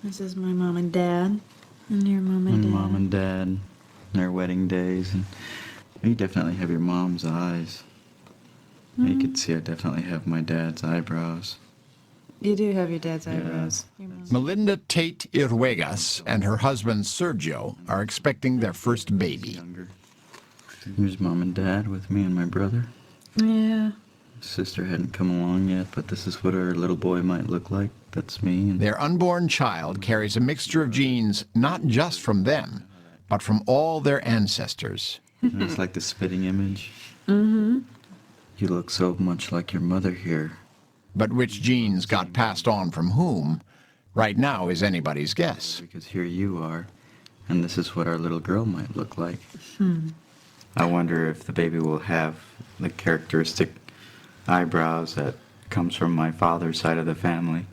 This is my mom and dad, and your mom and dad. Mom and dad, their wedding days, and you definitely have your mom's eyes. You could see I definitely have my dad's eyebrows. You do have your dad's eyebrows. Your mom's. Melinda Tate Irruegas and her husband Sergio are expecting their first baby. Younger. Here's mom and dad with me and my brother. Yeah. Sister hadn't come along yet, but this is what our little boy might look like. That's me. And Their unborn child carries a mixture of genes not just from them, but from all their ancestors. it's like the spitting image. Mm-hmm. You look so much like your mother here. But which genes got passed on from whom, right now is anybody's guess. Because here you are, and this is what our little girl might look like. I wonder if the baby will have the characteristic eyebrows that comes from my father's side of the family.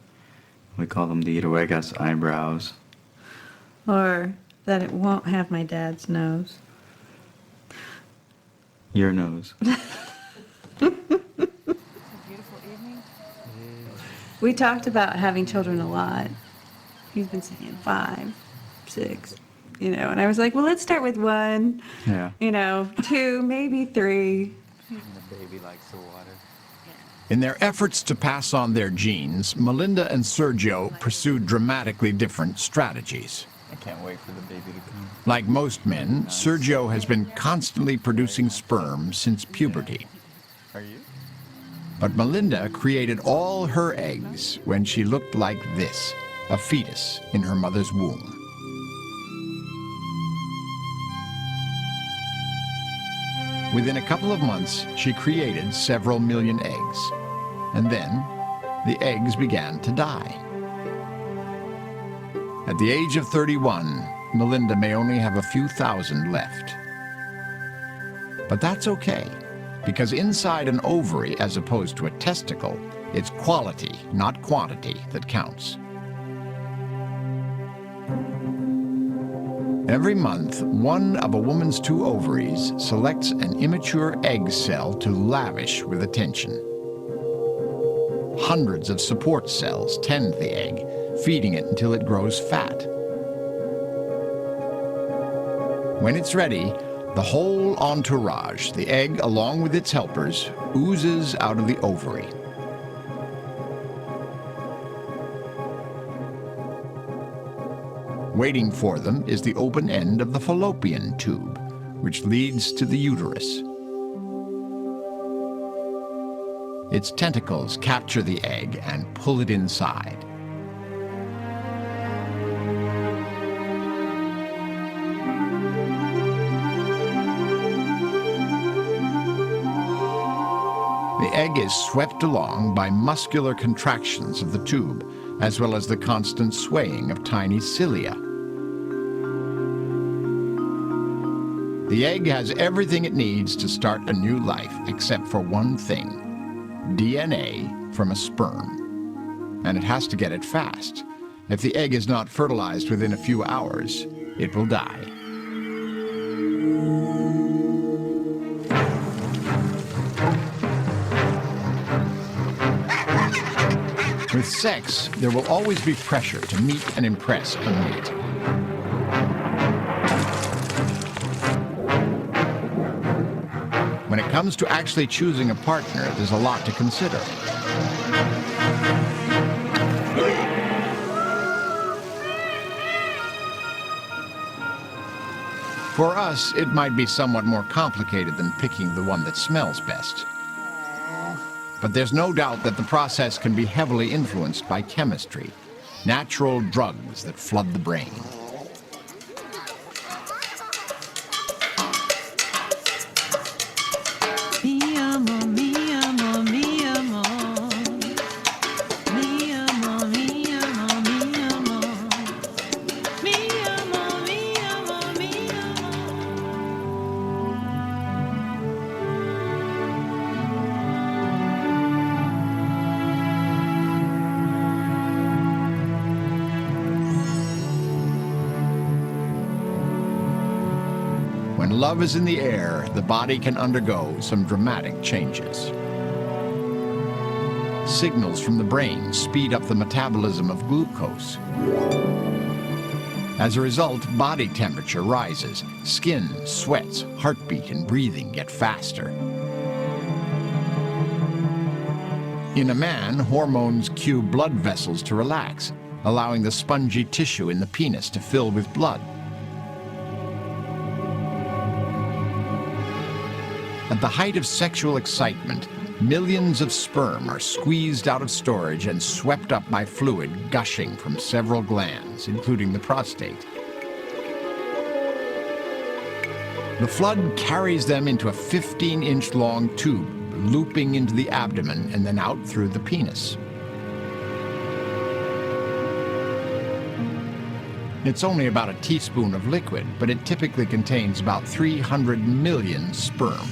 We call them the Irruegas eyebrows. Or that it won't have my dad's nose. Your nose. We talked about having children a lot. He's been saying 5, 6, and I was like, well, let's start with 1, Yeah. 2, maybe 3. The baby likes the water. In their efforts to pass on their genes, Melinda and Sergio pursued dramatically different strategies. I can't wait for the baby to come. Like most men, Sergio has been constantly producing sperm since puberty. Are you? But Melinda created all her eggs when she looked like this, a fetus in her mother's womb. Within a couple of months, she created several million eggs. And then, the eggs began to die. At the age of 31, Melinda may only have a few thousand left. But that's okay, because inside an ovary, as opposed to a testicle, it's quality, not quantity, that counts. Every month, one of a woman's 2 ovaries selects an immature egg cell to lavish with attention. Hundreds of support cells tend the egg, feeding it until it grows fat. When it's ready, the whole entourage, the egg along with its helpers, oozes out of the ovary. Waiting for them is the open end of the fallopian tube, which leads to the uterus. Its tentacles capture the egg and pull it inside. The egg is swept along by muscular contractions of the tube, as well as the constant swaying of tiny cilia. The egg has everything it needs to start a new life, except for one thing: DNA from a sperm. And it has to get it fast. If the egg is not fertilized within a few hours, it will die. With sex, there will always be pressure to meet and impress a mate. When it comes to actually choosing a partner, there's a lot to consider. For us, it might be somewhat more complicated than picking the one that smells best. But there's no doubt that the process can be heavily influenced by chemistry, natural drugs that flood the brain. Mi amor, mi amor, mi amor. Mi amor, mi amor, mi amor. Mi amor, mi amor, mi amor. When love is in the air, the body can undergo some dramatic changes. Signals from the brain speed up the metabolism of glucose. As a result, body temperature rises, skin sweats, heartbeat and breathing get faster. In a man, hormones cue blood vessels to relax, allowing the spongy tissue in the penis to fill with blood. At the height of sexual excitement, millions of sperm are squeezed out of storage and swept up by fluid gushing from several glands, including the prostate. The flood carries them into a 15-inch long tube, looping into the abdomen and then out through the penis. It's only about a teaspoon of liquid, but it typically contains about 300 million sperm.